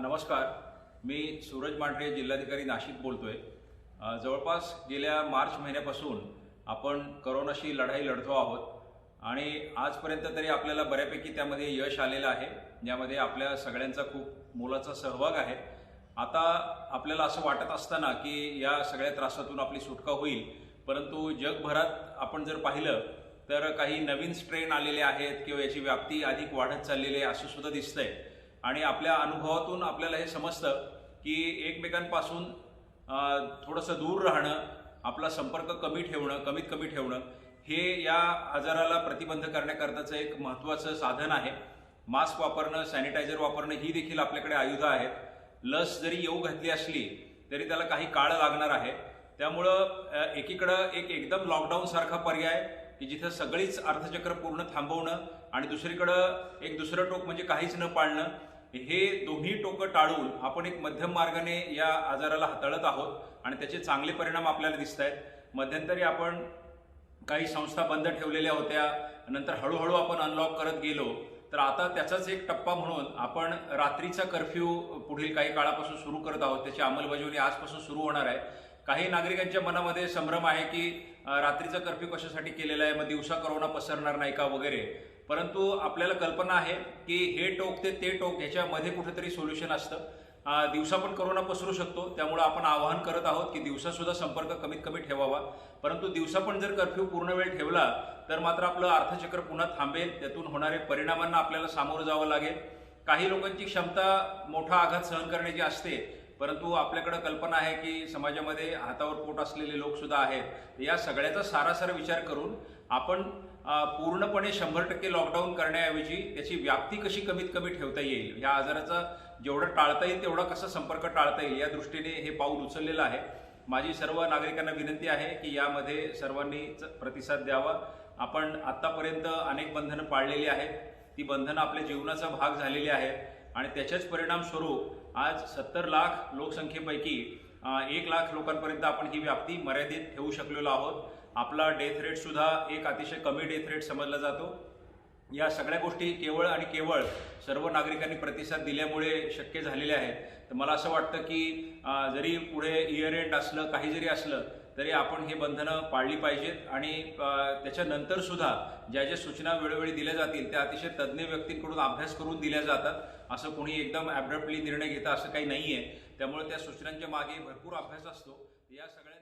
नमस्कार. मी सूरज मांढरे, जिल्हाधिकारी नाशिक बोलतोय. जवळपास गेल्या मार्च महिन्यापासून आपण कोरोनाशी लढाई लढतो आहोत आणि आजपर्यंत तरी आपल्याला बऱ्यापैकी त्यामध्ये यश आलेलं आहे, ज्यामध्ये आपल्या सगळ्यांचा खूप मोलाचा सहभाग आहे. आता आपल्याला असं वाटत असताना की या सगळ्या त्रासातून आपली सुटका होईल, परंतु जगभरात आपण जर पाहिलं तर काही नवीन स्ट्रेन आलेले आहेत किंवा याची व्याप्ती अधिक वाढत चाललेली आहे असं सुद्धा दिसतंय. आणि आपल्या अनुभवातून आपल्याला हे समजतं की एकमेकांपासून थोडंसं दूर राहणं, आपला संपर्क कमीत कमी ठेवणं हे या आजाराला प्रतिबंध करण्याकरताचं एक महत्त्वाचं साधन आहे. मास्क वापरणं, सॅनिटायझर वापरणं ही देखील आपल्याकडे आयुधं आहेत. लस जरी येऊ घातली असली तरी त्याला काही काळ लागणार आहे. त्यामुळं एकीकडं एकदम लॉकडाऊन सारखा पर्याय की जिथं सगळीच अर्थचक्र पूर्ण थांबवणं आणि दुसरीकडं दुसरं टोक म्हणजे काहीच न पाळणं, हे दोन्ही टोकं टाळून आपण एक मध्यम मार्गाने या आजाराला हाताळत आहोत आणि त्याचे चांगले परिणाम आपल्याला दिसत आहेत. मध्यंतरी आपण काही संस्था बंद ठेवलेल्या होत्या, नंतर हळूहळू आपण अनलॉक करत गेलो, तर आता त्याचाच एक टप्पा म्हणून आपण रात्रीचा कर्फ्यू पुढील काही काळापासून सुरू करत आहोत. त्याची अंमलबजावणी आजपासून सुरू होणार आहे. काही नागरिकांच्या मनामध्ये संभ्रम आहे की रात्रीचा कर्फ्यू कशासाठी केलेला आहे, मग दिवसा कोरोना पसरणार नाही का वगैरे. परंतु आपल्याला कल्पना आहे की हे टोक ते टोक ह्याच्यामध्ये कुठेतरी सोल्युशन असतं. दिवसा पण कोरोना पसरू शकतो, त्यामुळे आपण आवाहन करत आहोत की दिवसा सुद्धा संपर्क कमीत कमी ठेवावा. परंतु दिवसा पण जर कर्फ्यू पूर्ण वेळ ठेवला तर मात्र आपलं अर्थचक्र पुन्हा थांबेल, त्यातून होणाऱ्या परिणामांना आपल्याला सामोरं जावं लागेल. काही लोकांची क्षमता मोठा आघात सहन करण्याची असते, परंतु आपल्याकडे कल्पना आहे की समाजामध्ये हातावर पोट असलेले लोक सुद्धा आहेत. या सगळ्याचा सारासार विचार करून आपण पूर्णपणे 100% लॉकडाऊन करण्याऐवजी त्याची व्याप्ती कशी कमीत कमी ठेवता येईल, या आजाराचा जेवढं टाळता येईल तेवढा कसा संपर्क टाळता येईल, या दृष्टीने हे पाऊल उचललेलं आहे. माझी सर्व नागरिकांना विनंती आहे की यामध्ये सर्वांनी प्रतिसाद द्यावा. आपण आतापर्यंत अनेक बंधनं पाळलेली आहेत, ती बंधनं आपल्या जीवनाचा भाग झालेली आहेत आणि त्याचेच परिणाम स्वरूप आज 70 लाख लोकसंख्येपैकी 1 लाख लोकांपर्यंत आपण ही व्याप्ती मर्यादित ठेवू शकलेलो आहोत. आपला डेथ रेट सुद्धा एक अतिशय कमी डेथ रेट समजला जातो. या सगळ्या गोष्टी केवळ आणि केवळ सर्व नागरिकांनी प्रतिसाद दिल्यामुळे शक्य झालेले आहेत. तर मला असं वाटतं की जरी पुढे इयर एंड असलं, काही जरी असलं तरी आपण हे बंधनं पाळली पाहिजेत आणि त्याच्यानंतर सुद्धा ज्या ज्या सूचना वेळोवेळी दिल्या जातील त्या अतिशय तज्ज्ञ व्यक्तींकडून अभ्यास करून दिल्या जातात. असं कोणी एकदम ॲब्रप्टली निर्णय घेतं असं काही नाही आहे. त्यामुळे त्या सूचनांच्या मागे भरपूर अभ्यास असतो. या सगळ्या